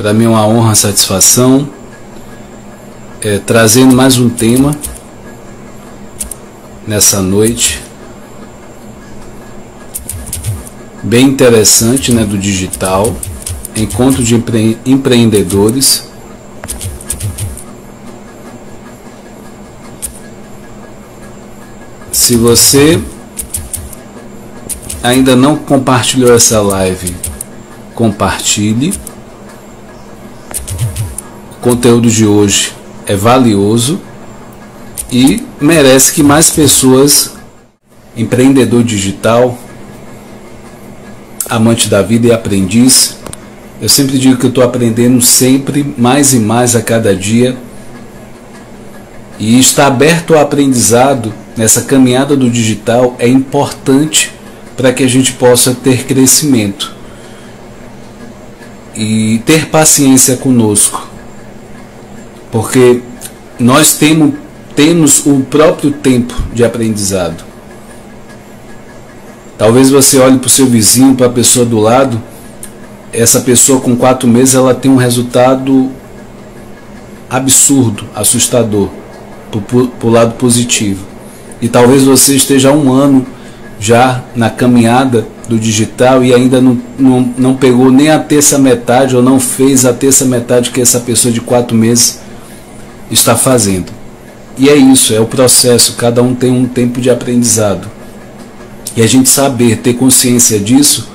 Para mim é uma honra, satisfação, trazendo mais um tema nessa noite bem interessante, né, do digital, encontro de empreendedores. Se você ainda não compartilhou essa live, compartilhe. O conteúdo de hoje é valioso e merece que mais pessoas, empreendedor digital, amante da vida e aprendiz, eu sempre digo que eu estou aprendendo sempre mais e mais a cada dia, e estar aberto ao aprendizado nessa caminhada do digital é importante para que a gente possa ter crescimento e ter paciência conosco, porque nós temos o próprio tempo de aprendizado. Talvez você olhe para o seu vizinho, para a pessoa do lado, essa pessoa com 4 meses ela tem um resultado absurdo, assustador, para o lado positivo. E talvez você esteja há 1 ano já na caminhada do digital e ainda não pegou nem a terça metade, ou não fez a terça metade que essa pessoa de 4 meses está fazendo. E é isso, é o processo, cada um tem um tempo de aprendizado. E a gente saber, ter consciência disso,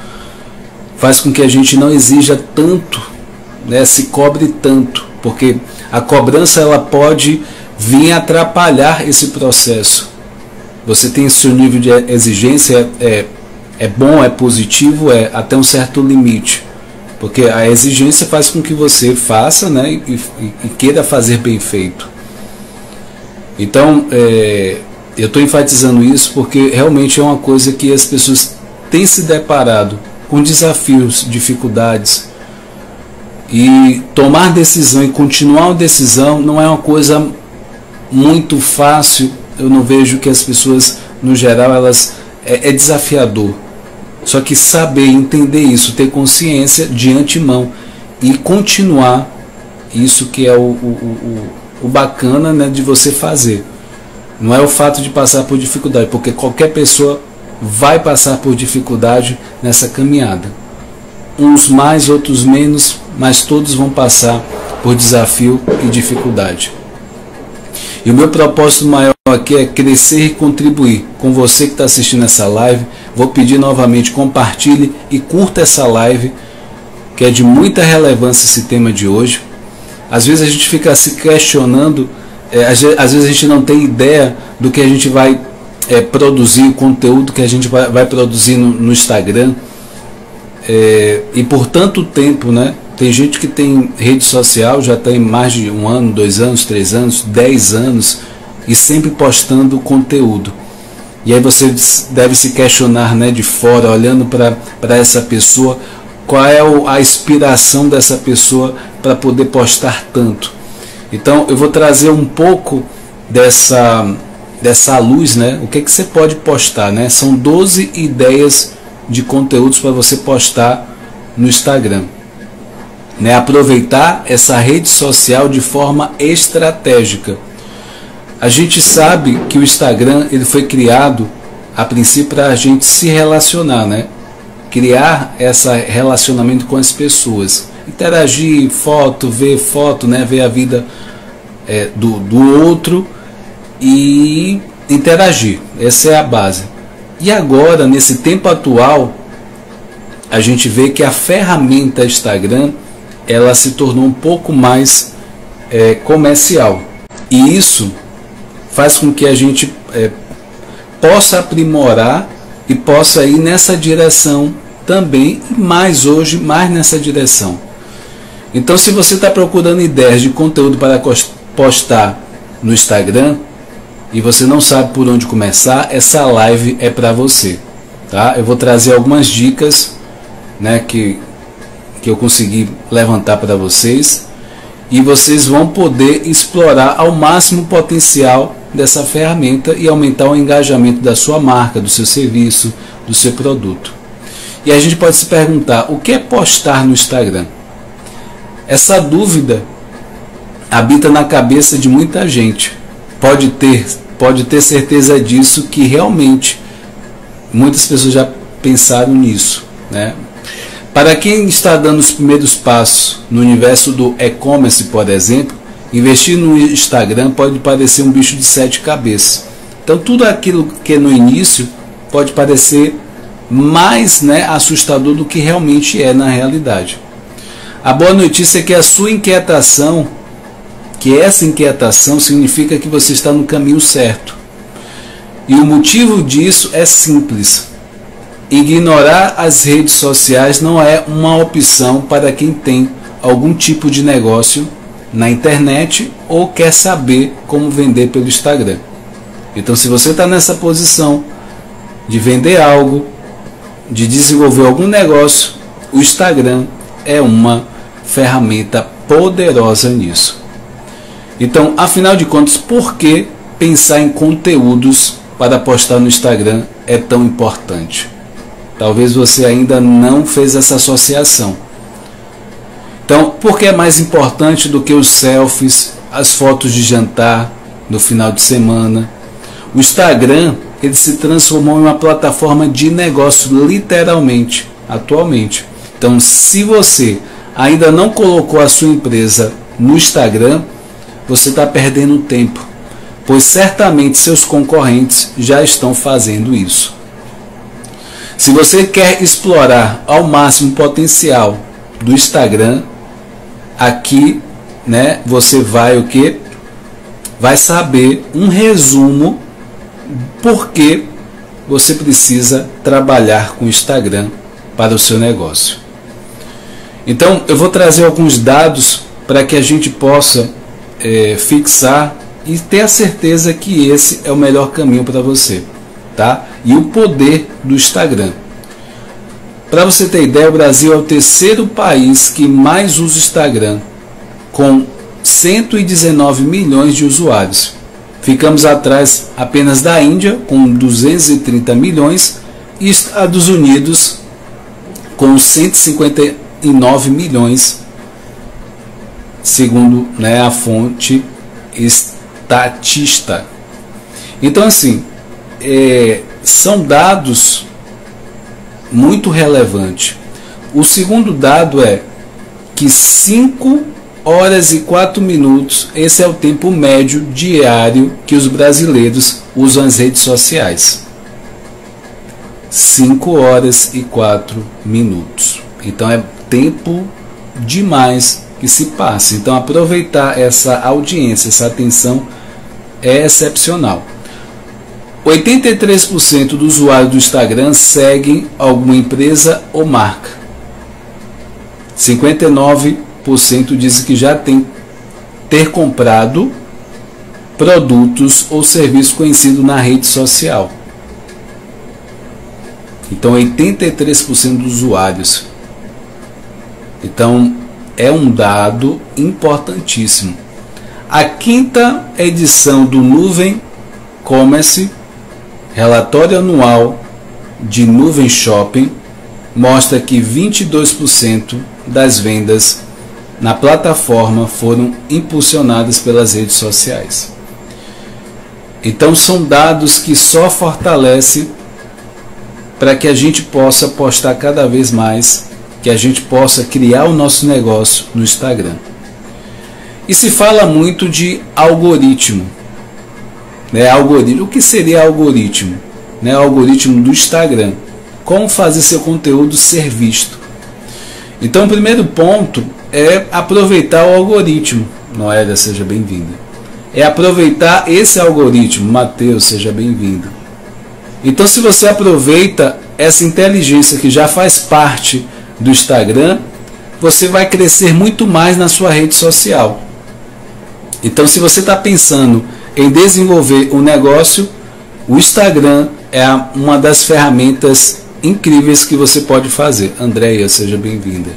faz com que a gente não exija tanto, né, se cobre tanto, porque a cobrança ela pode vir atrapalhar esse processo. Você tem seu nível de exigência, é bom, é positivo, é até um certo limite, porque a exigência faz com que você faça, né, e queira fazer bem feito. Então, eu estou enfatizando isso porque realmente é uma coisa que as pessoas têm se deparado com desafios, dificuldades, e tomar decisão e continuar uma decisão não é uma coisa muito fácil. Eu não vejo que as pessoas, no geral, elas é desafiador. Só que saber, entender isso, ter consciência de antemão e continuar, isso que é o bacana, né, de você fazer. Não é o fato de passar por dificuldade, porque qualquer pessoa vai passar por dificuldade nessa caminhada. Uns mais, outros menos, mas todos vão passar por desafio e dificuldade. E o meu propósito maior aqui é crescer e contribuir com você que está assistindo essa live. Vou pedir novamente, compartilhe e curta essa live, que é de muita relevância esse tema de hoje. Às vezes a gente fica se questionando, às vezes a gente não tem ideia do que a gente vai produzir, o conteúdo que a gente vai produzir no Instagram. E por tanto tempo, né? Tem gente que tem rede social, já tem mais de 1 ano, 2 anos, 3 anos, 10 anos, e sempre postando conteúdo. E aí você deve se questionar, né, de fora, olhando para essa pessoa, qual é a inspiração dessa pessoa para poder postar tanto. Então eu vou trazer um pouco dessa luz, né? O que você pode postar, né? São 12 ideias de conteúdos para você postar no Instagram, né? Aproveitar essa rede social de forma estratégica. A gente sabe que o Instagram ele foi criado a princípio para a gente se relacionar, né? Criar esse relacionamento com as pessoas, interagir, foto, né? Ver a vida do outro e interagir. Essa é a base. E agora, nesse tempo atual, a gente vê que a ferramenta Instagram ela se tornou um pouco mais comercial. E isso faz com que a gente possa aprimorar e possa ir nessa direção também, e mais hoje, mais nessa direção. Então, se você está procurando ideias de conteúdo para postar no Instagram e você não sabe por onde começar, essa live é para você, tá? Eu vou trazer algumas dicas, né, que eu consegui levantar para vocês, e vocês vão poder explorar ao máximo o potencial dessa ferramenta e aumentar o engajamento da sua marca, do seu serviço, do seu produto. E a gente pode se perguntar, o que é postar no Instagram? Essa dúvida habita na cabeça de muita gente. Pode ter certeza disso, que realmente muitas pessoas já pensaram nisso, né? Para quem está dando os primeiros passos no universo do e-commerce, por exemplo, investir no Instagram pode parecer um bicho de 7 cabeças. Então tudo aquilo que no início pode parecer mais, né, assustador do que realmente é na realidade. A boa notícia é que a sua inquietação, que essa inquietação significa que você está no caminho certo. E o motivo disso é simples. Ignorar as redes sociais não é uma opção para quem tem algum tipo de negócio na internet ou quer saber como vender pelo Instagram. Então, se você está nessa posição de vender algo, de desenvolver algum negócio, o Instagram é uma ferramenta poderosa nisso. Então, afinal de contas, por que pensar em conteúdos para postar no Instagram é tão importante? Talvez você ainda não fez essa associação. Então, por que é mais importante do que os selfies, as fotos de jantar no final de semana? O Instagram, ele se transformou em uma plataforma de negócio, literalmente, atualmente. Então, se você ainda não colocou a sua empresa no Instagram, você está perdendo tempo, pois certamente seus concorrentes já estão fazendo isso. Se você quer explorar ao máximo o potencial do Instagram, aqui, né, você vai o quê? Vai saber um resumo porque você precisa trabalhar com o Instagram para o seu negócio. Então, eu vou trazer alguns dados para que a gente possa fixar e ter a certeza que esse é o melhor caminho para você, tá? E o poder do Instagram. Para você ter ideia, o Brasil é o terceiro país que mais usa o Instagram, com 119 milhões de usuários. Ficamos atrás apenas da Índia, com 230 milhões, e Estados Unidos, com 159 milhões, segundo, né, a fonte Statista. Então, assim, são dados muito relevantes. O segundo dado é que 5 horas e 4 minutos, esse é o tempo médio diário que os brasileiros usam as redes sociais. 5 horas e 4 minutos. Então é tempo demais que se passa. Então aproveitar essa audiência, essa atenção é excepcional. 83% dos usuários do Instagram seguem alguma empresa ou marca. 59% dizem que já ter comprado produtos ou serviços conhecidos na rede social. Então 83% dos usuários. Então é um dado importantíssimo. A 5ª edição do Nuvem Commerce, relatório anual de Nuvem Shopping, mostra que 22% das vendas na plataforma foram impulsionadas pelas redes sociais. Então são dados que só fortalecem para que a gente possa postar cada vez mais, que a gente possa criar o nosso negócio no Instagram. E se fala muito de algoritmo. O que seria algoritmo? Algoritmo do Instagram. Como fazer seu conteúdo ser visto? Então o primeiro ponto é aproveitar o algoritmo. Noélia, seja bem-vinda. É aproveitar esse algoritmo. Mateus, seja bem-vindo. Então se você aproveita essa inteligência que já faz parte do Instagram, você vai crescer muito mais na sua rede social. Então se você está pensando em desenvolver um negócio, o Instagram é uma das ferramentas incríveis que você pode fazer. Andréia, seja bem-vinda.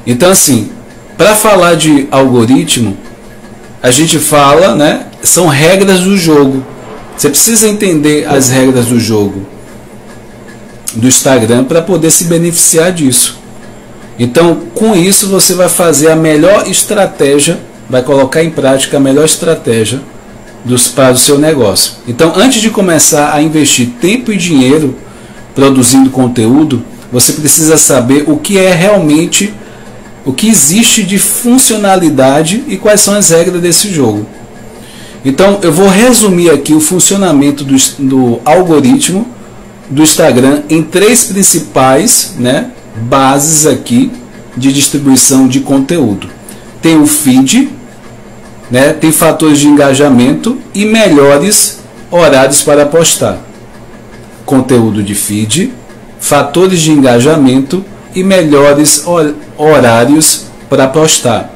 Então assim, para falar de algoritmo, a gente fala, né, são regras do jogo. Você precisa entender as regras do jogo do Instagram para poder se beneficiar disso. Então, com isso, você vai fazer a melhor estratégia, vai colocar em prática a melhor estratégia para o seu negócio. Então, antes de começar a investir tempo e dinheiro produzindo conteúdo, você precisa saber o que é realmente, o que existe de funcionalidade e quais são as regras desse jogo. Então, eu vou resumir aqui o funcionamento do algoritmo do Instagram em 3 principais, né, bases aqui de distribuição de conteúdo. Tem o feed, né, tem fatores de engajamento e melhores horários para postar. Conteúdo de feed, fatores de engajamento e melhores horários para postar.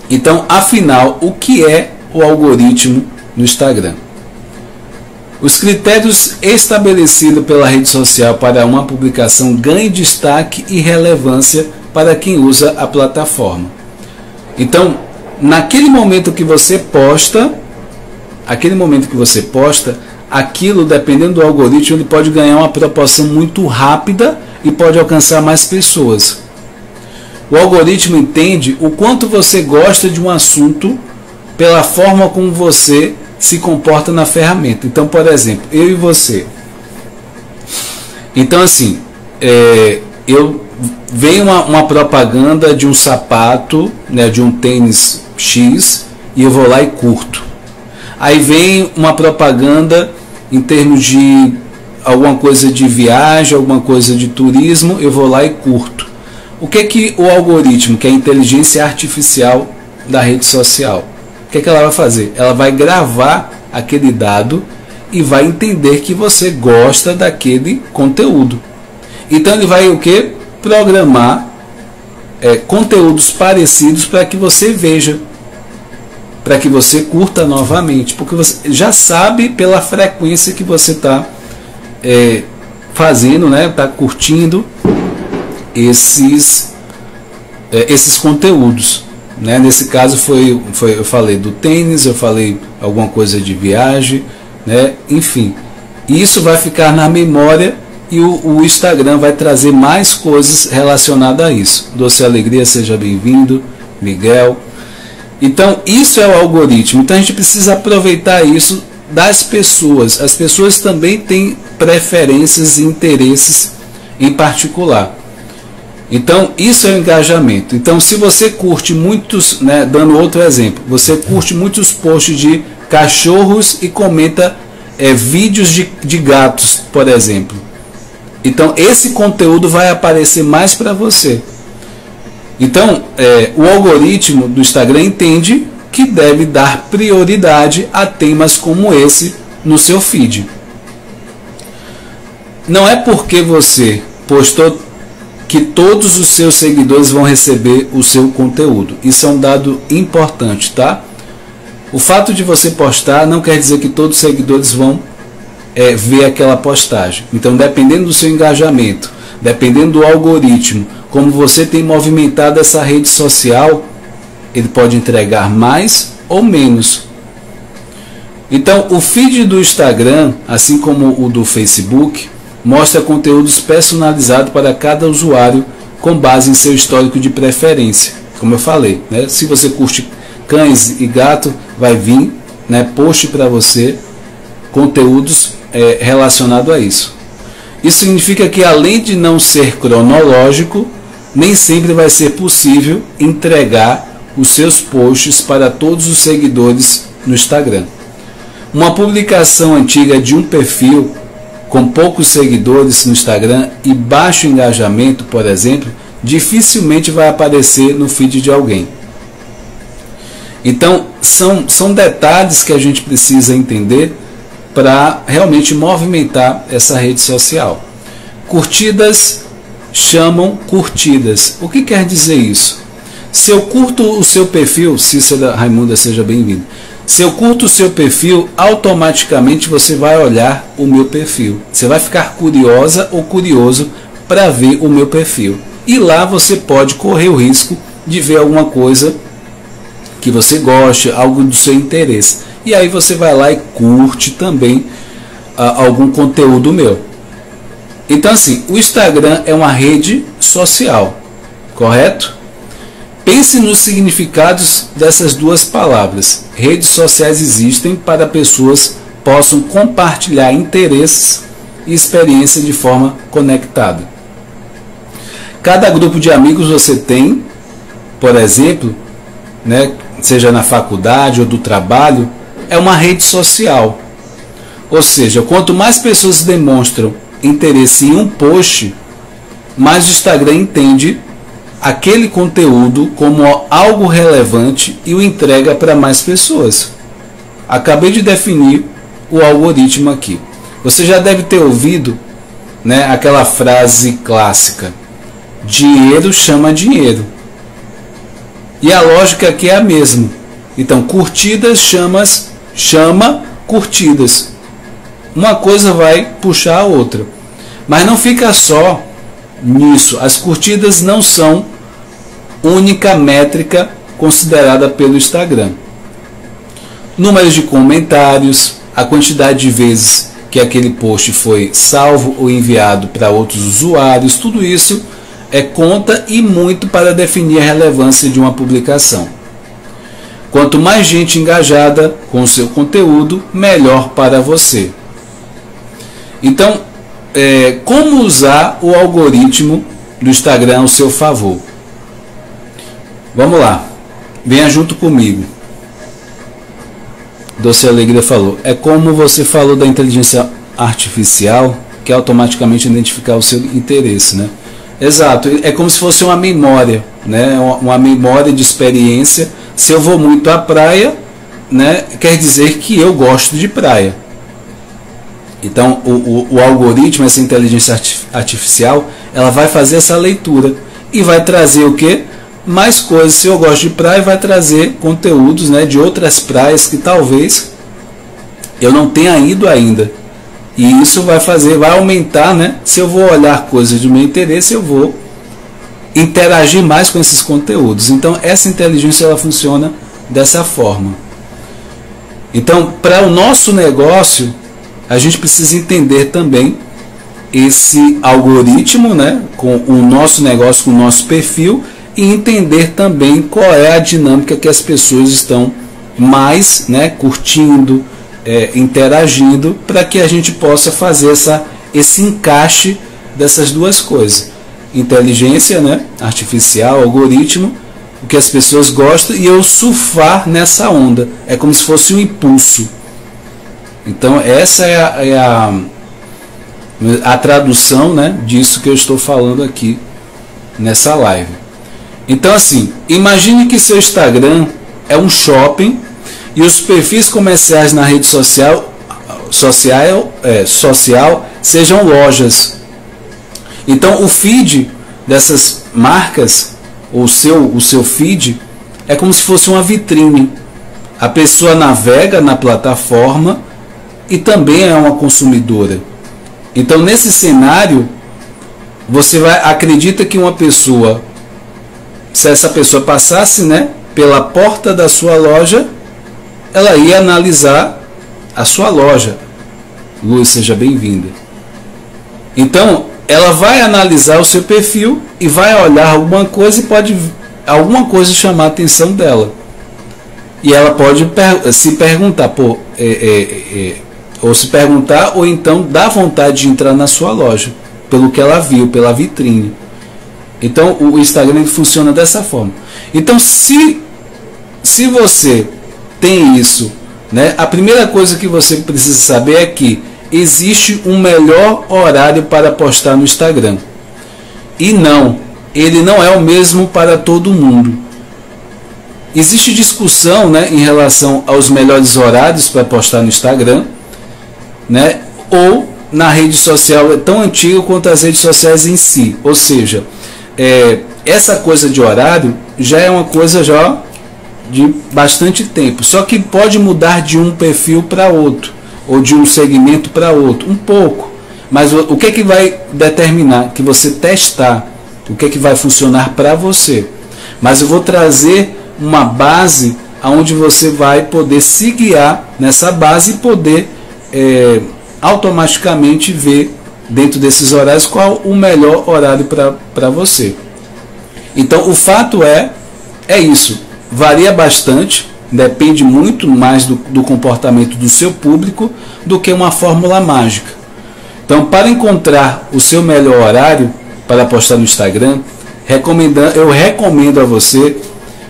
Então, afinal, o que é o algoritmo no Instagram? Os critérios estabelecidos pela rede social para uma publicação ganhem destaque e relevância para quem usa a plataforma. Então, naquele momento que você posta, aquilo, dependendo do algoritmo, ele pode ganhar uma proporção muito rápida e pode alcançar mais pessoas. O algoritmo entende o quanto você gosta de um assunto pela forma como você se comporta na ferramenta. Então, por exemplo, eu e você. Então, assim, eu venho uma propaganda de um sapato, né, de um tênis X, e eu vou lá e curto. Aí vem uma propaganda em termos de alguma coisa de viagem, alguma coisa de turismo, eu vou lá e curto. O que o algoritmo, que é a inteligência artificial da rede social, o que ela vai fazer? Ela vai gravar aquele dado e vai entender que você gosta daquele conteúdo. Então ele vai o que? Programar conteúdos parecidos para que você veja, para que você curta novamente, porque você já sabe pela frequência que você está fazendo, né? Está curtindo esses conteúdos. Né? Nesse caso eu falei do tênis, eu falei alguma coisa de viagem, né? Enfim, isso vai ficar na memória e o Instagram vai trazer mais coisas relacionadas a isso. Doce Alegria, seja bem-vindo, Miguel. Então, isso é o algoritmo. Então, a gente precisa aproveitar isso das pessoas. As pessoas também têm preferências e interesses em particular. Então, isso é o engajamento. Então, se você curte muitos, né, dando outro exemplo, você curte muitos posts de cachorros e comenta vídeos de gatos, por exemplo. Então, esse conteúdo vai aparecer mais para você. Então, o algoritmo do Instagram entende que deve dar prioridade a temas como esse no seu feed. Não é porque você postou que todos os seus seguidores vão receber o seu conteúdo. Isso é um dado importante, tá? O fato de você postar não quer dizer que todos os seguidores vão ver aquela postagem. Então, dependendo do seu engajamento, dependendo do algoritmo, como você tem movimentado essa rede social, ele pode entregar mais ou menos. Então, o feed do Instagram, assim como o do Facebook, mostra conteúdos personalizados para cada usuário com base em seu histórico de preferência. Como eu falei, né? Se você curte cães e gato, vai vir, né, post para você conteúdos relacionados a isso. Isso significa que, além de não ser cronológico, nem sempre vai ser possível entregar os seus posts para todos os seguidores no Instagram. Uma publicação antiga de um perfil com poucos seguidores no Instagram e baixo engajamento, por exemplo, dificilmente vai aparecer no feed de alguém. Então, são detalhes que a gente precisa entender para realmente movimentar essa rede social. Curtidas chamam curtidas. O que quer dizer isso? Se eu curto o seu perfil, Cícera Raimunda, seja bem-vindo. Se eu curto o seu perfil, automaticamente você vai olhar o meu perfil. Você vai ficar curiosa ou curioso para ver o meu perfil. E lá você pode correr o risco de ver alguma coisa que você goste, algo do seu interesse. E aí você vai lá e curte também algum conteúdo meu. Então, assim, o Instagram é uma rede social. correto? Pense nos significados dessas duas palavras. Redes sociais existem para pessoas possam compartilhar interesses e experiência de forma conectada. Cada grupo de amigos você tem, por exemplo, né, seja na faculdade ou do trabalho, é uma rede social. Ou seja, quanto mais pessoas demonstram interesse em um post, mais o Instagram entende aquele conteúdo como algo relevante e o entrega para mais pessoas. Acabei de definir o algoritmo aqui. Você já deve ter ouvido, né, aquela frase clássica: dinheiro chama dinheiro. E a lógica aqui é a mesma. Então, curtidas chama curtidas. Uma coisa vai puxar a outra. Mas não fica só nisso. As curtidas não são única métrica considerada pelo Instagram. Números de comentários, a quantidade de vezes que aquele post foi salvo ou enviado para outros usuários, tudo isso conta e muito para definir a relevância de uma publicação. Quanto mais gente engajada com o seu conteúdo, melhor para você. Então, como usar o algoritmo do Instagram ao seu favor? Vamos lá, venha junto comigo. Doce Alegria falou, é como você falou da inteligência artificial, que é automaticamente identificar o seu interesse, né? Exato, é como se fosse uma memória, né? Uma memória de experiência. Se eu vou muito à praia, né, quer dizer que eu gosto de praia. Então o algoritmo, essa inteligência artificial, ela vai fazer essa leitura e vai trazer o quê? Mais coisas. Se eu gosto de praia, vai trazer conteúdos, né, de outras praias que talvez eu não tenha ido ainda. E isso vai aumentar, né? Se eu vou olhar coisas de meu interesse, eu vou interagir mais com esses conteúdos. Então essa inteligência ela funciona dessa forma. Então, para o nosso negócio, a gente precisa entender também esse algoritmo, né, com o nosso negócio, com o nosso perfil, e entender também qual é a dinâmica que as pessoas estão mais, né, curtindo, interagindo, para que a gente possa fazer esse encaixe dessas duas coisas. Inteligência, né, artificial, algoritmo, o que as pessoas gostam, e eu surfar nessa onda. É como se fosse um impulso. Então essa é a tradução, né, disso que eu estou falando aqui nessa live. Então assim, imagine que seu Instagram é um shopping e os perfis comerciais na rede social sejam lojas. Então o feed dessas marcas, o seu feed, é como se fosse uma vitrine. A pessoa navega na plataforma e também é uma consumidora. Então nesse cenário, você acredita que uma pessoa, se essa pessoa passasse, né, pela porta da sua loja, ela ia analisar a sua loja. Luz, seja bem-vinda. Então ela vai analisar o seu perfil e vai olhar alguma coisa e pode alguma coisa chamar a atenção dela. E ela pode se perguntar, ou se perguntar, ou então dá vontade de entrar na sua loja, pelo que ela viu, pela vitrine. Então o Instagram funciona dessa forma. Então se você tem isso, né, a primeira coisa que você precisa saber é que existe um melhor horário para postar no Instagram. E ele não é o mesmo para todo mundo. Existe discussão, né, em relação aos melhores horários para postar no Instagram, né, ou na rede social é tão antiga quanto as redes sociais em si. Ou seja, essa coisa de horário já é uma coisa já de bastante tempo. Só que pode mudar de um perfil para outro, ou de um segmento para outro, um pouco. Mas o que é que vai determinar? Que você testar o que é que vai funcionar para você. Mas eu vou trazer uma base onde você vai poder se guiar nessa base e poder automaticamente ver dentro desses horários qual o melhor horário para você. Então o fato é isso, varia bastante, depende muito mais do comportamento do seu público do que uma fórmula mágica. Então, para encontrar o seu melhor horário para postar no Instagram, eu recomendo a você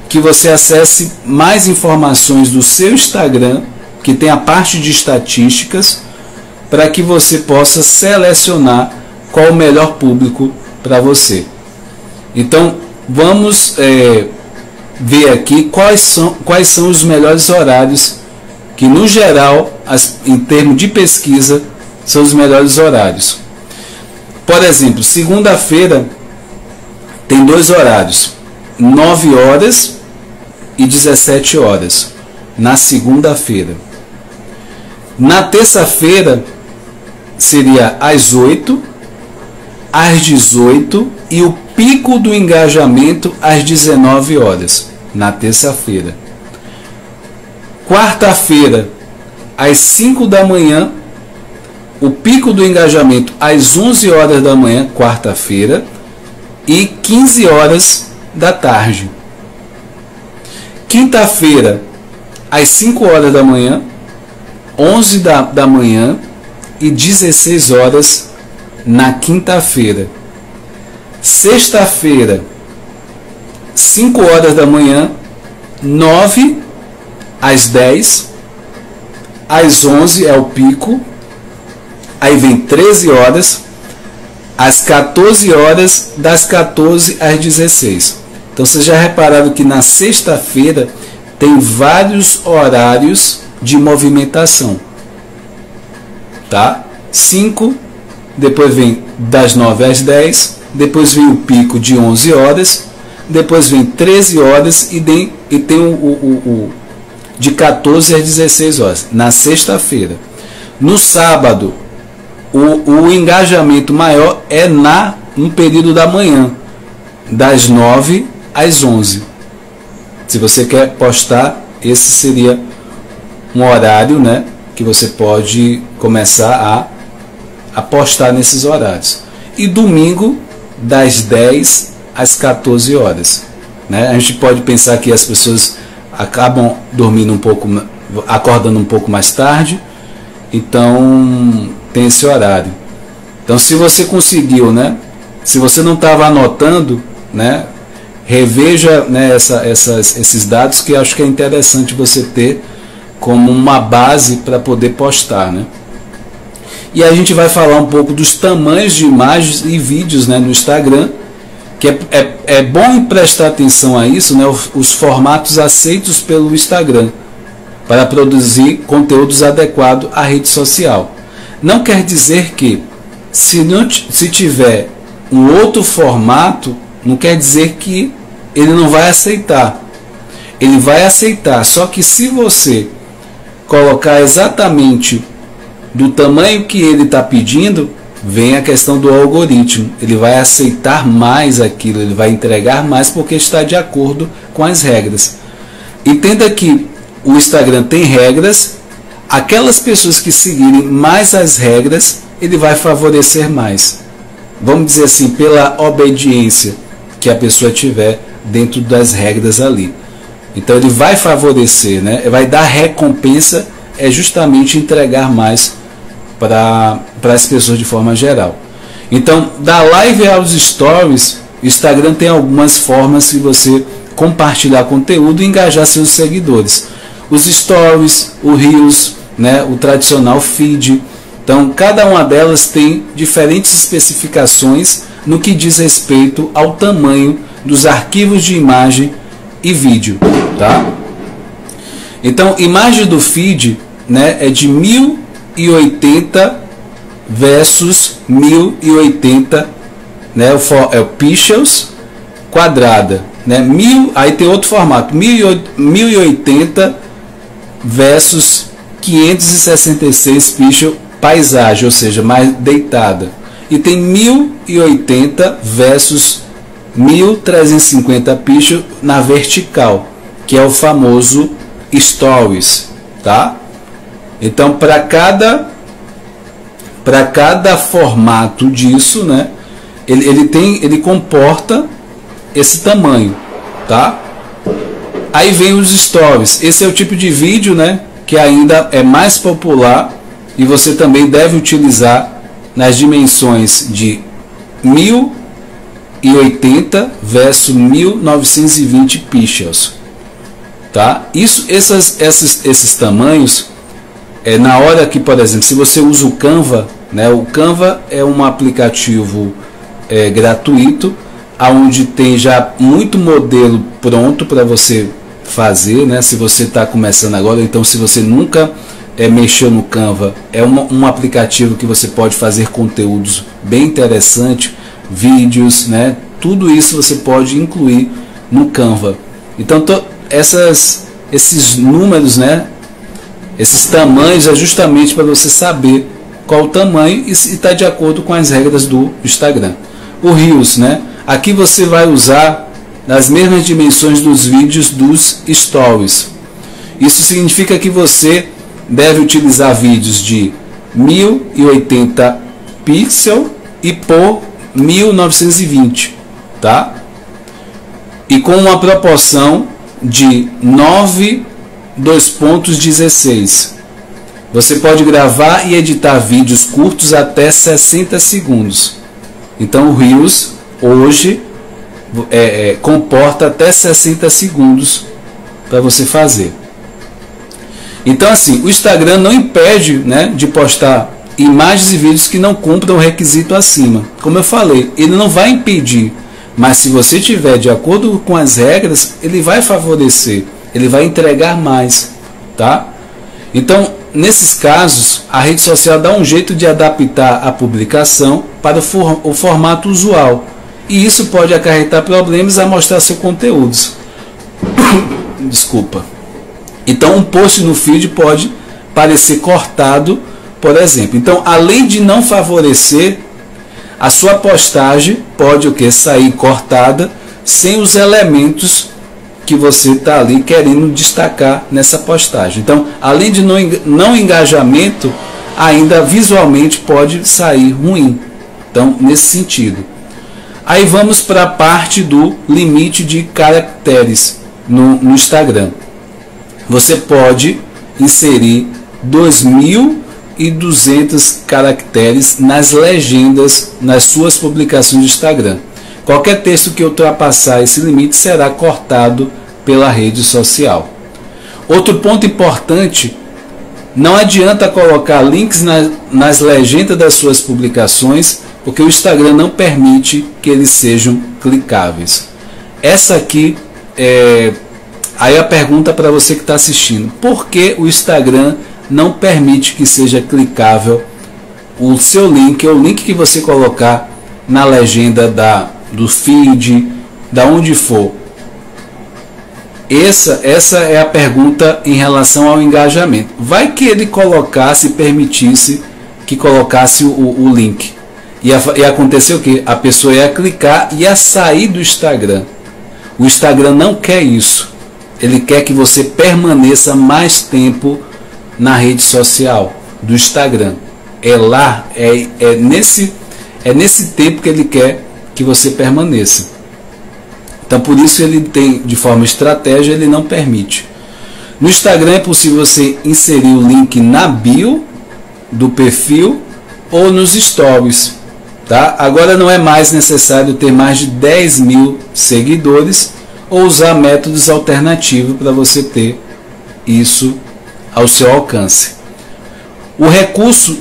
que você acesse mais informações do seu Instagram, que tem a parte de estatísticas, para que você possa selecionar qual o melhor público para você. Então, vamos ver aqui quais são os melhores horários, que no geral, em termos de pesquisa, são os melhores horários. Por exemplo, segunda-feira tem 2 horários, 9 horas e 17 horas, na segunda-feira. Na terça-feira seria às 8, às 18 e o pico do engajamento às 19 horas, na terça-feira. Quarta-feira, às 5 da manhã, o pico do engajamento às 11 horas da manhã, quarta-feira, e 15 horas da tarde. Quinta-feira, às 5 horas da manhã, 11 da manhã e 16 horas na quinta-feira. Sexta-feira, 5 horas da manhã, 9 às 10, às 11 é o pico, aí vem 13 horas, às 14 horas, das 14 às 16. Então vocês já repararam que na sexta-feira tem vários horários de movimentação, tá? 5, depois vem das 9 às 10, depois vem o pico de 11 horas, depois vem 13 horas e tem o de 14 às 16 horas, na sexta-feira. No sábado, o engajamento maior é no período da manhã, das 9 às 11. Se você quer postar, esse seria um horário, né, que você pode começar a postar nesses horários. E domingo, das 10 às 14 horas. Né? A gente pode pensar que as pessoas acabam dormindo acordando um pouco mais tarde, então tem esse horário. Então, se você conseguiu, né, se você não estava anotando, né, reveja, né, esses dados, que acho que é interessante você ter como uma base para poder postar, né? E a gente vai falar um pouco dos tamanhos de imagens e vídeos, né, no Instagram, que é bom prestar atenção a isso, né, os formatos aceitos pelo Instagram para produzir conteúdos adequados à rede social. Não quer dizer que se tiver um outro formato, não quer dizer que ele não vai aceitar. Ele vai aceitar, só que se você colocar exatamente do tamanho que ele está pedindo, vem a questão do algoritmo. Ele vai aceitar mais aquilo, ele vai entregar mais porque está de acordo com as regras. Entenda que o Instagram tem regras, aquelas pessoas que seguirem mais as regras, ele vai favorecer mais. Vamos dizer assim, pela obediência que a pessoa tiver dentro das regras ali. Então ele vai favorecer, né? Vai dar recompensa, é justamente entregar mais para as pessoas de forma geral. Então, da live aos stories, o Instagram tem algumas formas de você compartilhar conteúdo e engajar seus seguidores. Os stories, o Reels, né, o tradicional feed. Então, cada uma delas tem diferentes especificações no que diz respeito ao tamanho dos arquivos de imagem e vídeo, tá? Então, imagem do feed, né, é de 1080 versus 1080, né, é o pixels quadrada, né, aí tem outro formato, 1080 versus 566 pixels paisagem, ou seja, mais deitada, e tem 1080 versus 1350 pixels na vertical, que é o famoso stories, tá? Então, para cada formato disso, né, ele comporta esse tamanho, tá? Aí vem os stories. Esse é o tipo de vídeo, né, que ainda é mais popular e você também deve utilizar nas dimensões de 1080 versus 1920 pixels, tá? Esses tamanhos na hora que, por exemplo, se você usa o Canva, né, o Canva é um aplicativo gratuito, onde tem já muito modelo pronto para você fazer, né? Se você está começando agora, então se você nunca mexeu no Canva, é um aplicativo que você pode fazer conteúdos bem interessantes, vídeos, né? Tudo isso você pode incluir no Canva. Então esses números, né, esses tamanhos é justamente para você saber qual o tamanho e está de acordo com as regras do Instagram. O Reels, né? Aqui você vai usar nas mesmas dimensões dos vídeos dos Stories. Isso significa que você deve utilizar vídeos de 1080 pixels e por 1920, tá? E com uma proporção de 9:16. Você pode gravar e editar vídeos curtos até 60 segundos. Então o Reels hoje comporta até 60 segundos para você fazer. Então assim, o Instagram não impede, né, de postar imagens e vídeos que não cumpram o requisito acima. Como eu falei, ele não vai impedir, mas se você tiver de acordo com as regras, ele vai favorecer, ele vai entregar mais, tá? Então, nesses casos, a rede social dá um jeito de adaptar a publicação para o formato usual, e isso pode acarretar problemas a mostrar seus conteúdos. Desculpa. Então, um post no feed pode parecer cortado, por exemplo. Então, além de não favorecer, a sua postagem pode sair cortada sem os elementos que você está ali querendo destacar nessa postagem. Então, além de não engajamento, ainda visualmente pode sair ruim. Então, nesse sentido. Aí vamos para a parte do limite de caracteres no Instagram. Você pode inserir 2.200 caracteres nas legendas nas suas publicações do Instagram. Qualquer texto que ultrapassar esse limite será cortado pela rede social. Outro ponto importante, não adianta colocar links nas legendas das suas publicações, porque o Instagram não permite que eles sejam clicáveis. Essa aqui aí a pergunta para você que está assistindo: por que o Instagram não permite que seja clicável o seu link, ou o link que você colocar na legenda do feed, da onde for? Essa é a pergunta em relação ao engajamento. Vai que ele permitisse que colocasse o link, ia acontecer o que? A pessoa ia clicar e ia sair do Instagram. O Instagram não quer isso. Ele quer que você permaneça mais tempo na rede social do Instagram. É nesse tempo que ele quer que você permaneça. Então, por isso ele tem, de forma estratégica, ele não permite. No Instagram é possível você inserir o link na bio do perfil ou nos stories, tá? Agora não é mais necessário ter mais de 10.000 seguidores ou usar métodos alternativos para você ter isso ao seu alcance. O recurso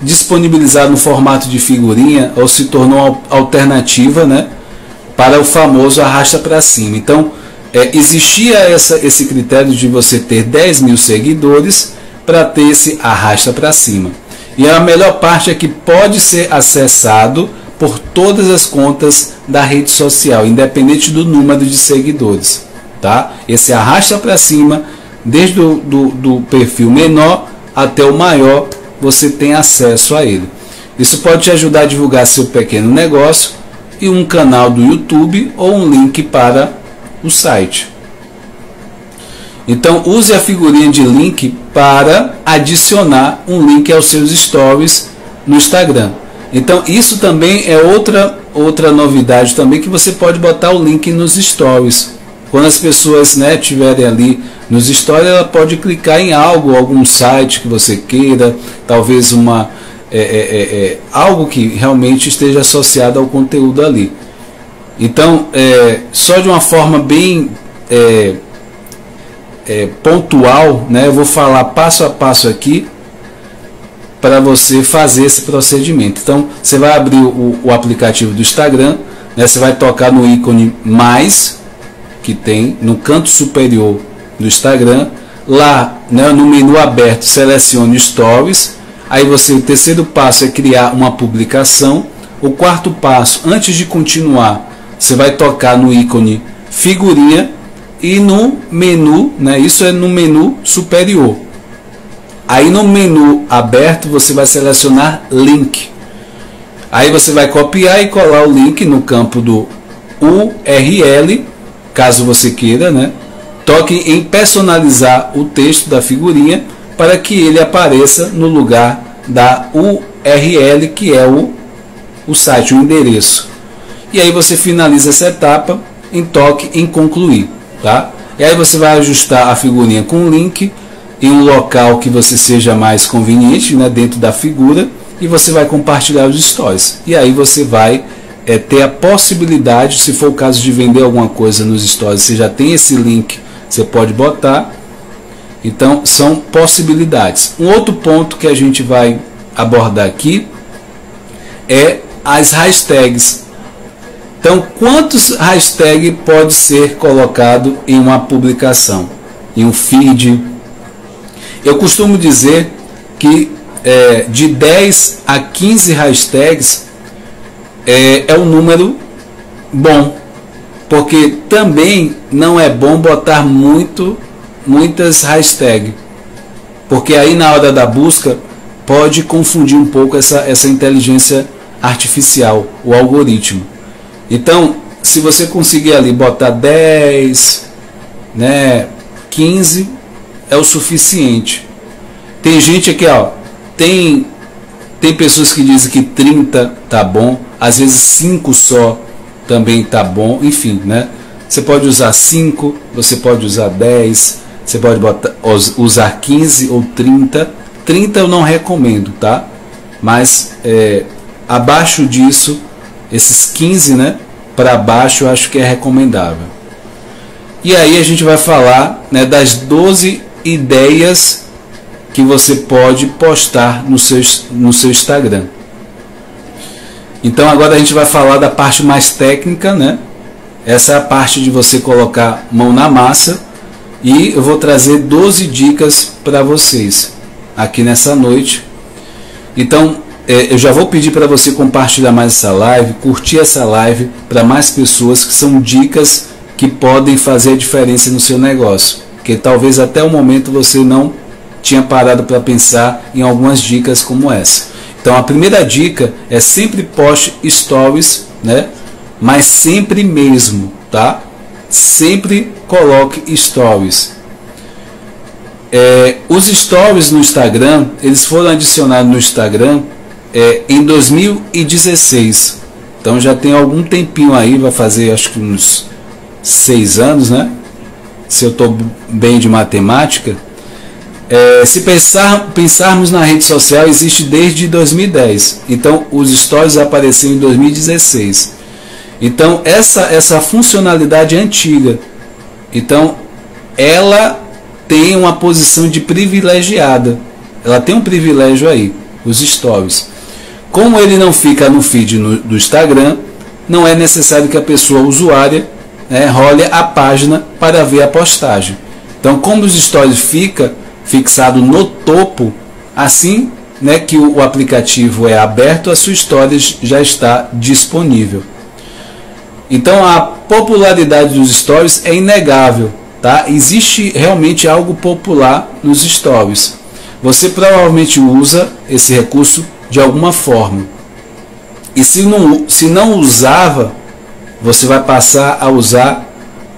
disponibilizado no formato de figurinha ou se tornou alternativa, né, para o famoso arrasta para cima. Então, existia esse critério de você ter 10.000 seguidores para ter esse arrasta para cima. E a melhor parte é que pode ser acessado por todas as contas da rede social, independente do número de seguidores, tá? Esse arrasta para cima, desde do perfil menor até o maior, você tem acesso a ele. Isso pode te ajudar a divulgar seu pequeno negócio e um canal do YouTube ou um link para o site. Então, use a figurinha de link para adicionar um link aos seus stories no Instagram. Então, isso também é outra novidade também, que você pode botar o link nos stories. Quando as pessoas, né, tiverem ali nos stories, ela pode clicar em algo, algum site que você queira, talvez algo que realmente esteja associado ao conteúdo ali. Então, só de uma forma bem pontual, né, eu vou falar passo a passo aqui para você fazer esse procedimento. Então, você vai abrir o aplicativo do Instagram, né, você vai tocar no ícone mais, que tem no canto superior do Instagram. Lá, né, no menu aberto, selecione Stories. Aí o terceiro passo é criar uma publicação. O quarto passo, antes de continuar, você vai tocar no ícone figurinha e no menu, né, isso é no menu superior. Aí no menu aberto você vai selecionar link. Aí você vai copiar e colar o link no campo do URL, caso você queira, né? Toque em personalizar o texto da figurinha para que ele apareça no lugar da URL, que é o site, o endereço. E aí você finaliza essa etapa em toque em concluir, tá? E aí você vai ajustar a figurinha com o link em um local que você seja mais conveniente, né, dentro da figura, e você vai compartilhar os stories. E aí você vai ter a possibilidade, se for o caso de vender alguma coisa nos stories, você já tem esse link, você pode botar. Então são possibilidades. Um outro ponto que a gente vai abordar aqui é as hashtags. Então, quantos hashtags pode ser colocado em uma publicação, em um feed? Eu costumo dizer que de 10 a 15 hashtags é um número bom, porque também não é bom botar muitas hashtags, porque aí na hora da busca pode confundir um pouco essa inteligência artificial, o algoritmo. Então, se você conseguir ali botar 10, né, 15 é o suficiente. Tem gente aqui, ó, tem pessoas que dizem que 30 tá bom, às vezes 5 só também tá bom, enfim, né? Você pode usar 5, você pode usar 10, você pode usar 15 ou 30. 30 eu não recomendo, tá? Mas abaixo disso, esses 15, né, para baixo, eu acho que é recomendável. E aí a gente vai falar, né, das 12 ideias que você pode postar no seu Instagram. Então agora a gente vai falar da parte mais técnica, né? Essa é a parte de você colocar mão na massa, e eu vou trazer 12 dicas para vocês aqui nessa noite. Então eu já vou pedir para você compartilhar mais essa live, curtir essa live para mais pessoas, que são dicas que podem fazer a diferença no seu negócio, que talvez até o momento você não tinha parado para pensar em algumas dicas como essa. Então a primeira dica é: sempre poste stories, né? Mas sempre mesmo, tá? Sempre coloque stories. Os stories no Instagram, eles foram adicionados no Instagram em 2016. Então já tem algum tempinho aí, vai fazer acho que uns 6 anos, né? Se eu estou bem de matemática. Se pensarmos na rede social, existe desde 2010. Então os stories apareceram em 2016. Então essa funcionalidade é antiga. Então ela tem uma posição de privilegiada. Ela tem um privilégio aí, os stories. Como ele não fica no feed do Instagram, não é necessário que a pessoa usuária, né, role a página para ver a postagem. Então, como os stories fica fixado no topo, assim, né, que o aplicativo é aberto, a sua história já está disponível. Então a popularidade dos stories é inegável, tá? Existe realmente algo popular nos stories. Você provavelmente usa esse recurso de alguma forma. E se não usava, você vai passar a usar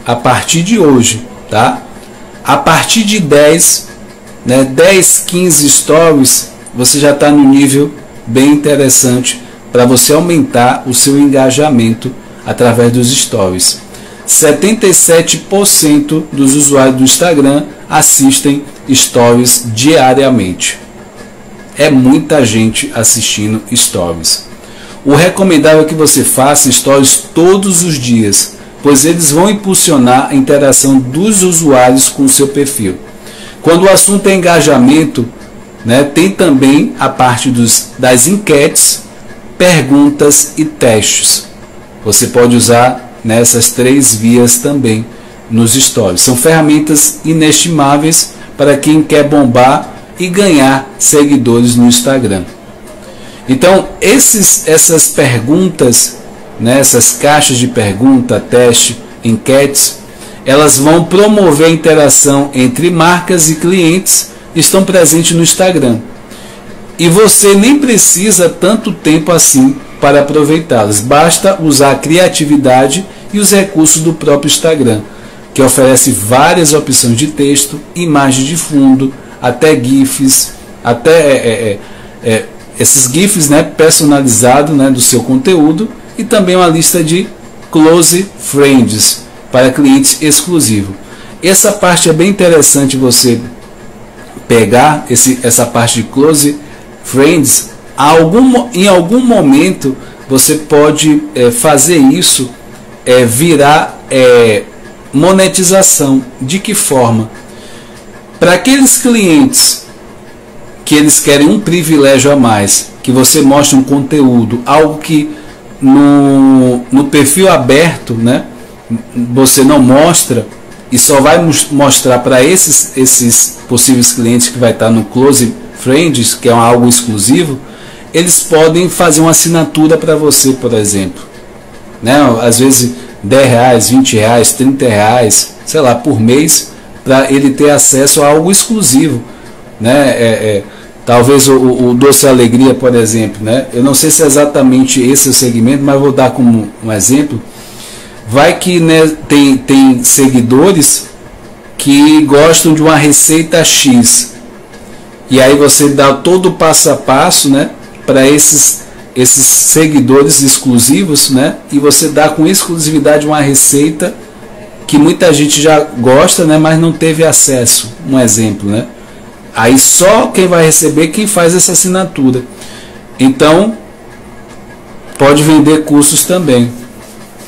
a partir de hoje, tá? A partir de 10, né, 10, 15 stories, você já está no nível bem interessante para você aumentar o seu engajamento através dos stories. 77% dos usuários do Instagram assistem stories diariamente. É muita gente assistindo stories. O recomendável é que você faça stories todos os dias, pois eles vão impulsionar a interação dos usuários com o seu perfil. Quando o assunto é engajamento, né, tem também a parte das enquetes, perguntas e testes. Você pode usar nessas 3 vias também nos stories. São ferramentas inestimáveis para quem quer bombar e ganhar seguidores no Instagram. Então, essas perguntas, né, essas caixas de pergunta, teste, enquetes, elas vão promover a interação entre marcas e clientes que estão presentes no Instagram. E você nem precisa tanto tempo assim para aproveitá-las. Basta usar a criatividade e os recursos do próprio Instagram, que oferece várias opções de texto, imagem de fundo, até GIFs, até esses GIFs, né, personalizados, né, do seu conteúdo, e também uma lista de Close Friends para clientes exclusivos. Essa parte é bem interessante, você pegar essa parte de Close Friends. Em algum momento você pode fazer isso virar monetização. De que forma? Para aqueles clientes que eles querem um privilégio a mais, que você mostre um conteúdo, algo que no perfil aberto, né, você não mostra, e só vai mostrar para esses possíveis clientes que vai estar no Close Friends, que é algo exclusivo, eles podem fazer uma assinatura para você, por exemplo, né, às vezes R$10, R$20, R$30, sei lá, por mês, para ele ter acesso a algo exclusivo, né? Talvez o Doce Alegria, por exemplo, né? Eu não sei se é exatamente esse o segmento, mas vou dar como um exemplo. Vai que, né, tem seguidores que gostam de uma receita X, e aí você dá todo o passo a passo, né, para esses seguidores exclusivos, né, e você dá com exclusividade uma receita que muita gente já gosta, né, mas não teve acesso, um exemplo, né? Aí só quem vai receber, quem faz essa assinatura. Então pode vender cursos também,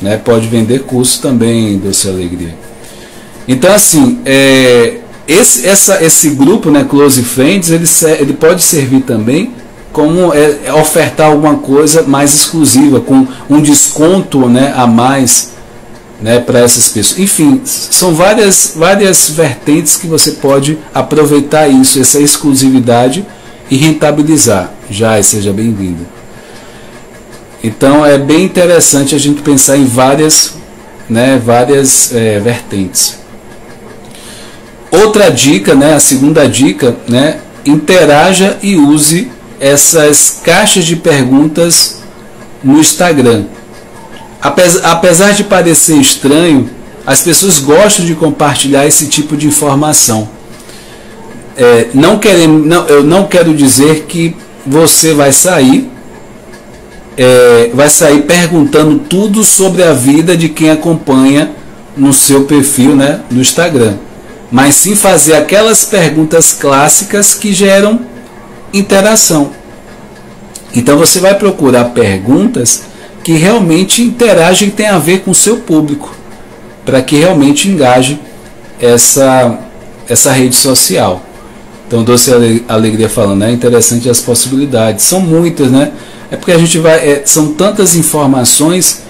né? Pode vender cursos também, Doce Alegria. Então assim, esse grupo, né, Close Friends, ele pode servir também como ofertar alguma coisa mais exclusiva, com um desconto, né, a mais, né, para essas pessoas. Enfim, são várias vertentes que você pode aproveitar isso, essa exclusividade, e rentabilizar. Já, seja bem-vindo. Então é bem interessante a gente pensar em várias vertentes. Outra dica, né, a segunda dica, né, interaja e use essas caixas de perguntas no Instagram. Apesar de parecer estranho, as pessoas gostam de compartilhar esse tipo de informação. Eu não quero dizer que você vai sair perguntando tudo sobre a vida de quem acompanha no seu perfil, né, no Instagram, mas sim fazer aquelas perguntas clássicas que geram interação. Então você vai procurar perguntas que realmente interagem e tem a ver com o seu público, para que realmente engaje essa rede social. Então, Doce Alegria falando, né? Interessante as possibilidades, são muitas, né? É porque a gente vai, são tantas informações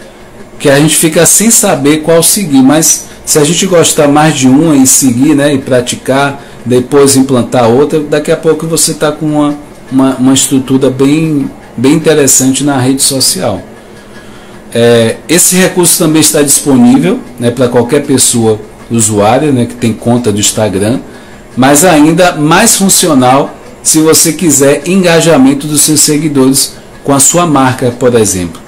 que a gente fica sem saber qual seguir, mas se a gente gostar mais de uma e seguir, né, e praticar, depois implantar outra, daqui a pouco você está com uma estrutura bem interessante na rede social. Esse recurso também está disponível, né, para qualquer pessoa usuária, né, que tem conta do Instagram, mas ainda mais funcional se você quiser engajamento dos seus seguidores com a sua marca, por exemplo.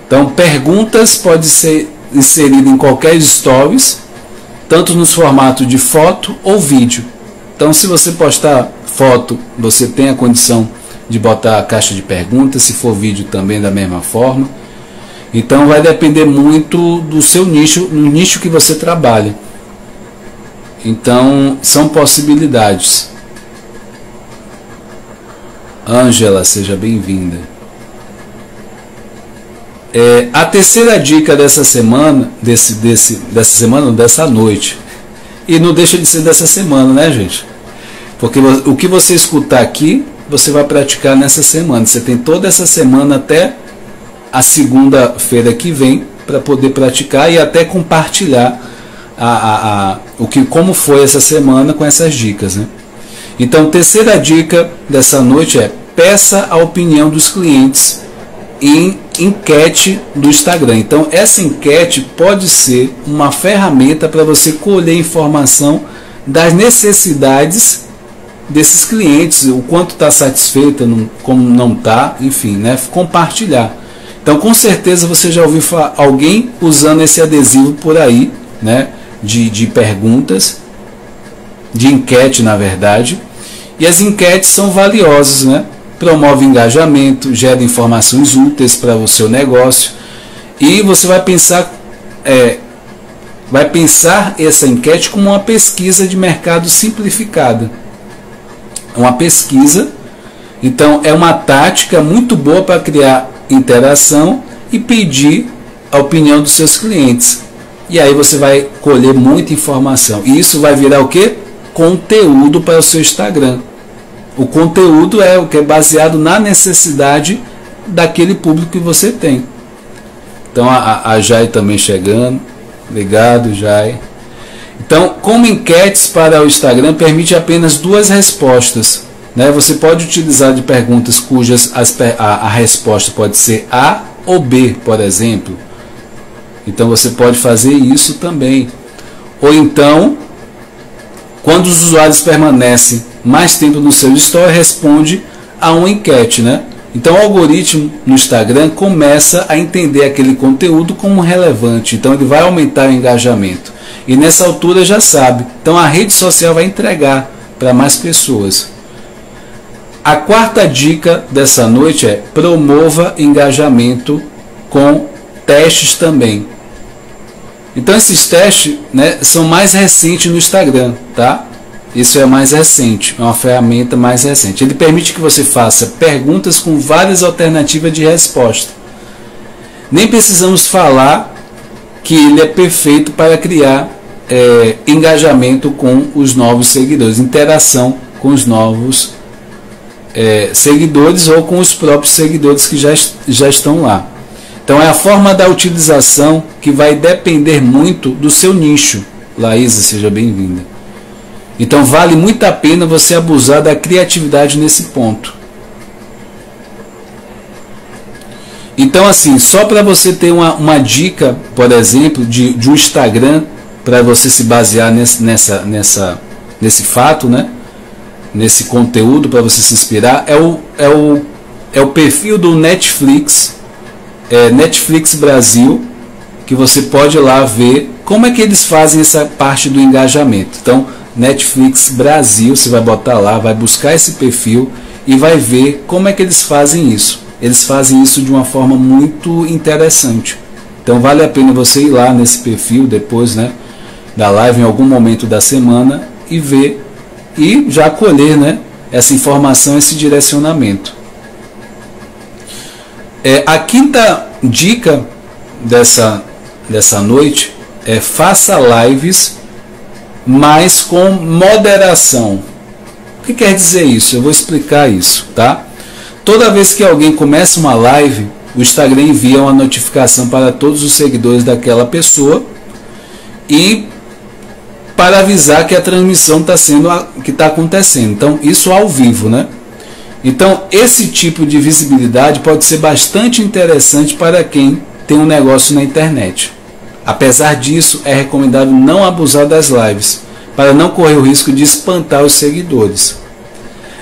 Então, perguntas podem ser inseridas em qualquer stories, tanto nos formatos de foto ou vídeo. Então, se você postar foto, você tem a condição de botar a caixa de perguntas, se for vídeo também da mesma forma. Então vai depender muito do seu nicho, no nicho que você trabalha. Então são possibilidades. Ângela, seja bem-vinda. A terceira dica dessa semana, dessa noite, e não deixa de ser dessa semana, né, gente? Porque o que você escutar aqui, você vai praticar nessa semana. Você tem toda essa semana até a segunda-feira que vem para poder praticar e até compartilhar como foi essa semana com essas dicas, né? Então, terceira dica dessa noite é: peça a opinião dos clientes em enquete do Instagram. Então, essa enquete pode ser uma ferramenta para você colher informação das necessidades desses clientes, o quanto está satisfeita, como não está, enfim, né? Compartilhar. Então, com certeza você já ouviu alguém usando esse adesivo por aí, né? De perguntas, de enquete, na verdade. E as enquetes são valiosas, né? Promove engajamento, gera informações úteis para o seu negócio. E você vai pensar essa enquete como uma pesquisa de mercado simplificada. Uma pesquisa, então é uma tática muito boa para criar interação e pedir a opinião dos seus clientes. E aí você vai colher muita informação. E isso vai virar o quê? Conteúdo para o seu Instagram. O conteúdo é o que é baseado na necessidade daquele público que você tem. Então a Jai também chegando. Obrigado, Jai. Então, como enquetes para o Instagram permite apenas 2 respostas, né? Você pode utilizar de perguntas cujas a resposta pode ser A ou B, por exemplo. Então você pode fazer isso também. Ou então, quando os usuários permanecem mais tempo no seu story, responde a uma enquete, né? Então o algoritmo no Instagram começa a entender aquele conteúdo como relevante. Então ele vai aumentar o engajamento. E nessa altura já sabe. Então a rede social vai entregar para mais pessoas. A quarta dica dessa noite é: promova engajamento com testes também. Então esses testes, né, são mais recentes no Instagram, tá? Isso é mais recente, é uma ferramenta mais recente. Ele permite que você faça perguntas com várias alternativas de resposta. Nem precisamos falar que ele é perfeito para criar engajamento com os novos seguidores, interação com os novos seguidores ou com os próprios seguidores que já estão lá. Então é a forma da utilização que vai depender muito do seu nicho. Laísa, seja bem-vinda. Então vale muito a pena você abusar da criatividade nesse ponto. Então assim, só para você ter uma dica, por exemplo, de um Instagram, para você se basear nesse fato, né? Nesse conteúdo, para você se inspirar, é o perfil do Netflix, Netflix Brasil, que você pode ir lá ver como é que eles fazem essa parte do engajamento. Então, Netflix Brasil, você vai botar lá, vai buscar esse perfil e vai ver como é que eles fazem isso. Eles fazem isso de uma forma muito interessante. Então vale a pena você ir lá nesse perfil depois, né, da live, em algum momento da semana, e ver e já colher, né, essa informação, esse direcionamento. A quinta dica dessa noite é: faça lives, mas com moderação. O que quer dizer isso? Eu vou explicar isso, tá? Toda vez que alguém começa uma live, o Instagram envia uma notificação para todos os seguidores daquela pessoa e para avisar que a transmissão está acontecendo. Então, isso ao vivo, né? Então, esse tipo de visibilidade pode ser bastante interessante para quem tem um negócio na internet. Apesar disso, é recomendado não abusar das lives, para não correr o risco de espantar os seguidores.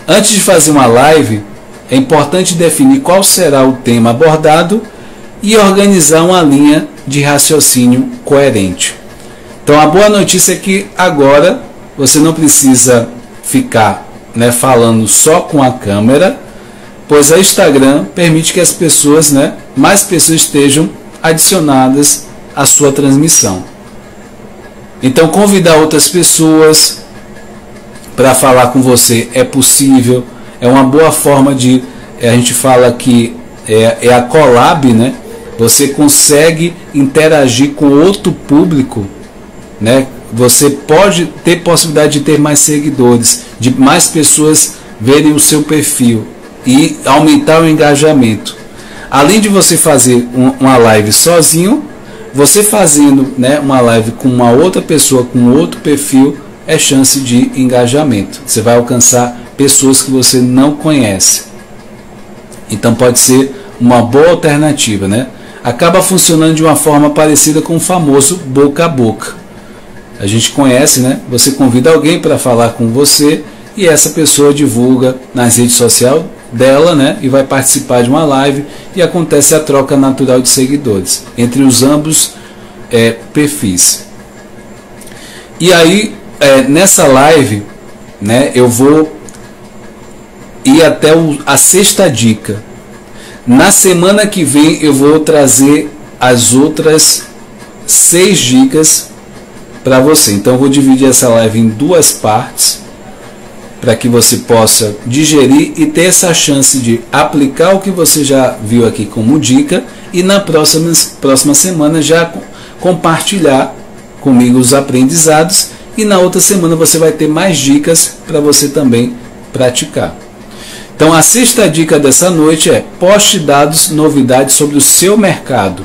Antes de fazer uma live, é importante definir qual será o tema abordado e organizar uma linha de raciocínio coerente. Então a boa notícia é que agora você não precisa ficar, né, falando só com a câmera, pois a Instagram permite que as pessoas, né, mais pessoas estejam adicionadas à sua transmissão. Então convidar outras pessoas para falar com você é possível, é uma boa forma de, a gente fala que é a collab, né? Você consegue interagir com outro público, né? Você pode ter possibilidade de ter mais seguidores, de mais pessoas verem o seu perfil e aumentar o engajamento. Além de você fazer uma live sozinho, você fazendo, né, uma live com uma outra pessoa, com outro perfil, é chance de engajamento. Você vai alcançar pessoas que você não conhece. Então pode ser uma boa alternativa, né? Acaba funcionando de uma forma parecida com o famoso boca a boca. A gente conhece, né? Você convida alguém para falar com você e essa pessoa divulga nas redes sociais dela, né? E vai participar de uma live e acontece a troca natural de seguidores entre os ambos perfis. E aí nessa live, né? Eu vou ir até a sexta dica. Na semana que vem eu vou trazer as outras 6 dicas para você. Então eu vou dividir essa live em 2 partes para que você possa digerir e ter essa chance de aplicar o que você já viu aqui como dica e na próxima semana já compartilhar comigo os aprendizados e na outra semana você vai ter mais dicas para você também praticar. Então a sexta dica dessa noite é: poste dados, novidades sobre o seu mercado.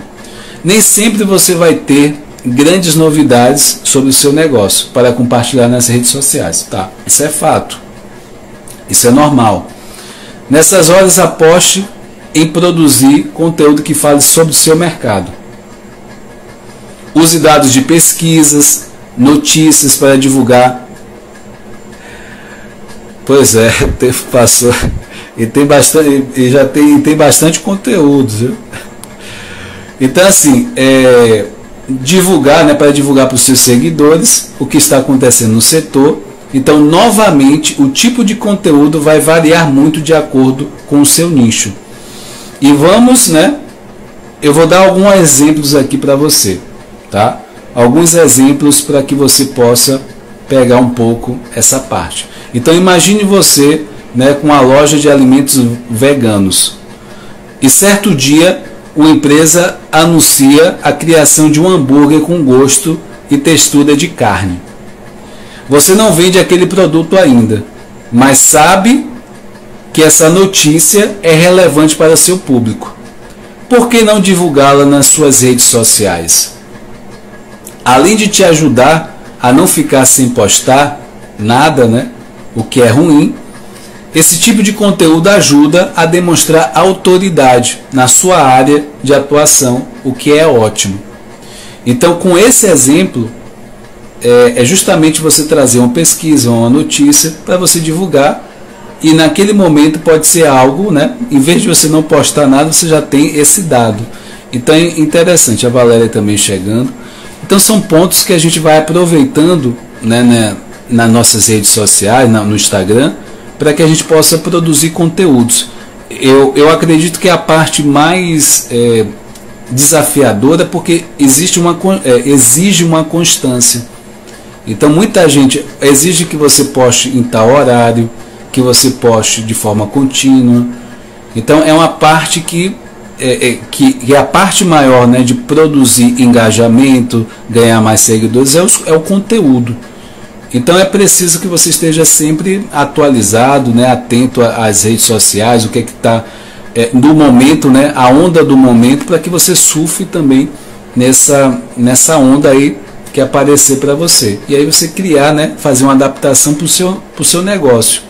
Nem sempre você vai ter grandes novidades sobre o seu negócio para compartilhar nas redes sociais, tá? Isso é fato, isso é normal. Nessas horas aposte em produzir conteúdo que fale sobre o seu mercado. Use dados de pesquisas, notícias para divulgar. Pois é, o tempo passou e tem bastante, e já tem bastante conteúdo, viu? Então assim, divulgar, né, para divulgar para os seus seguidores o que está acontecendo no setor. Então novamente o tipo de conteúdo vai variar muito de acordo com o seu nicho. E vamos, né? Eu vou dar alguns exemplos aqui para você, tá? Alguns exemplos para que você possa pegar um pouco essa parte. Então imagine você, né, com uma loja de alimentos veganos e certo dia uma empresa anuncia a criação de um hambúrguer com gosto e textura de carne. Você não vende aquele produto ainda, mas sabe que essa notícia é relevante para seu público. Por que não divulgá-la nas suas redes sociais? Além de te ajudar a não ficar sem postar nada, né? O que é ruim, esse tipo de conteúdo ajuda a demonstrar autoridade na sua área de atuação, o que é ótimo. Então, com esse exemplo, é justamente você trazer uma pesquisa, uma notícia para você divulgar, e naquele momento pode ser algo, né? Em vez de você não postar nada, você já tem esse dado. Então é interessante. A Valéria também chegando. Então são pontos que a gente vai aproveitando, né, nas nossas redes sociais, no Instagram, para que a gente possa produzir conteúdos. Eu acredito que é a parte mais desafiadora, porque exige uma constância. Então muita gente exige que você poste em tal horário, que você poste de forma contínua. Então é uma parte que é a parte maior, né, de produzir engajamento, ganhar mais seguidores, é o conteúdo. Então é preciso que você esteja sempre atualizado, né, atento às redes sociais, o que está no momento, né, a onda do momento, para que você surfe também nessa onda aí que aparecer para você. E aí você criar, né, fazer uma adaptação para o seu negócio.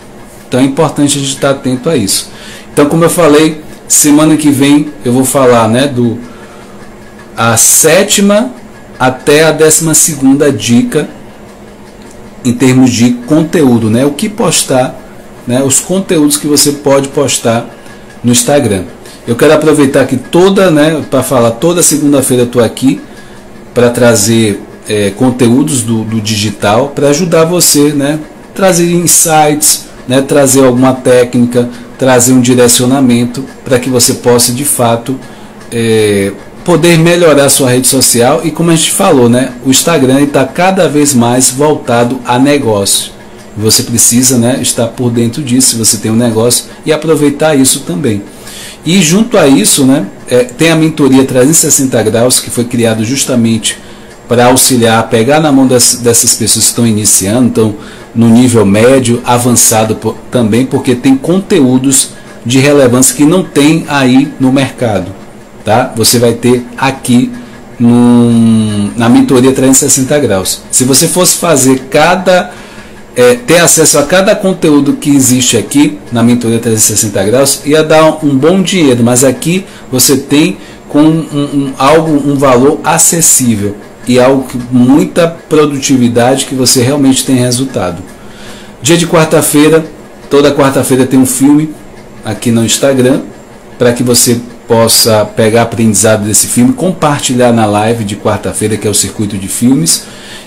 Então é importante a gente estar atento a isso. Então, como eu falei, semana que vem eu vou falar, né, a 7ª até a 12ª dica em termos de conteúdo, né, o que postar, né, os conteúdos que você pode postar no Instagram. Eu quero aproveitar que para falar, toda segunda-feira eu estou aqui para trazer conteúdos do digital para ajudar você, né, trazer insights, né, trazer alguma técnica, trazer um direcionamento para que você possa de fato poder melhorar a sua rede social. E como a gente falou, né, o Instagram está cada vez mais voltado a negócio. Você precisa, né, estar por dentro disso, se você tem um negócio, e aproveitar isso também. E junto a isso, né, tem a mentoria 360 graus, que foi criado justamente para auxiliar, pegar na mão dessas pessoas que estão iniciando, estão no nível médio, avançado também, porque tem conteúdos de relevância que não tem aí no mercado. Tá? Você vai ter aqui na mentoria 360 graus. Se você fosse fazer ter acesso a cada conteúdo que existe aqui na mentoria 360 graus, ia dar um bom dinheiro, mas aqui você tem com um valor acessível e algo com muita produtividade, que você realmente tem resultado. Dia de quarta-feira, toda quarta-feira tem um filme aqui no Instagram, para que você possa pegar aprendizado desse filme, compartilhar na live de quarta-feira, que é o Circuito de Filmes.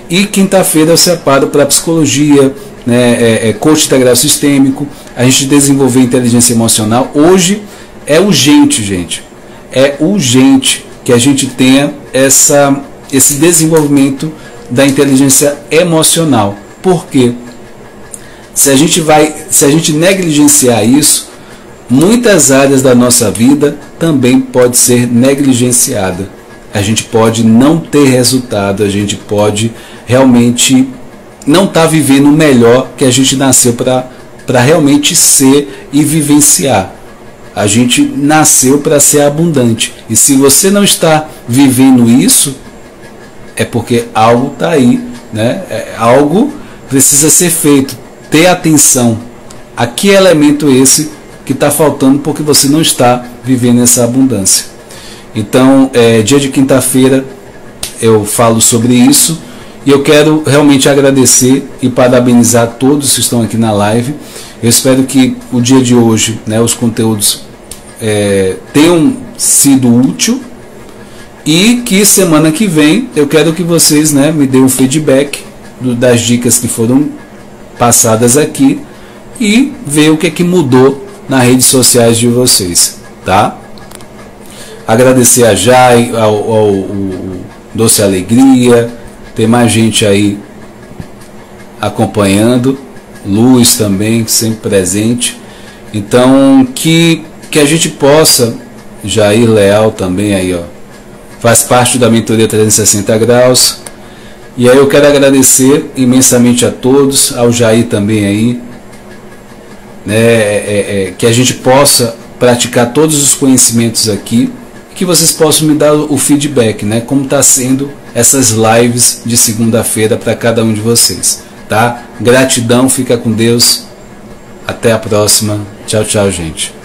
E quinta-feira eu separo para psicologia, né, coach integral sistêmico, a gente desenvolver inteligência emocional. Hoje é urgente, gente. É urgente que a gente tenha esse desenvolvimento da inteligência emocional. Por quê? Se a gente negligenciar isso, muitas áreas da nossa vida também pode ser negligenciada. A gente pode não ter resultado, a gente pode realmente não estar vivendo o melhor que a gente nasceu para realmente ser e vivenciar. A gente nasceu para ser abundante. E se você não está vivendo isso, é porque algo está aí, né? Algo precisa ser feito. Ter atenção. A que elemento esse que está faltando, porque você não está vivendo essa abundância. Então, dia de quinta-feira eu falo sobre isso, e eu quero realmente agradecer e parabenizar todos que estão aqui na live. Eu espero que o dia de hoje, né, os conteúdos tenham sido úteis, e que semana que vem eu quero que vocês, né, me deem um feedback das dicas que foram passadas aqui, e ver o que é que mudou nas redes sociais de vocês, tá? Agradecer a Jai, ao Doce Alegria, tem mais gente aí acompanhando, Luz também, sempre presente. Então, que a gente possa, Jair Leal também aí, ó, faz parte da mentoria 360 graus. E aí eu quero agradecer imensamente a todos, ao Jair também aí, né, que a gente possa praticar todos os conhecimentos aqui, que vocês possam me dar o feedback, né, como está sendo essas lives de segunda-feira para cada um de vocês, tá? Gratidão, fica com Deus, até a próxima, tchau, tchau, gente.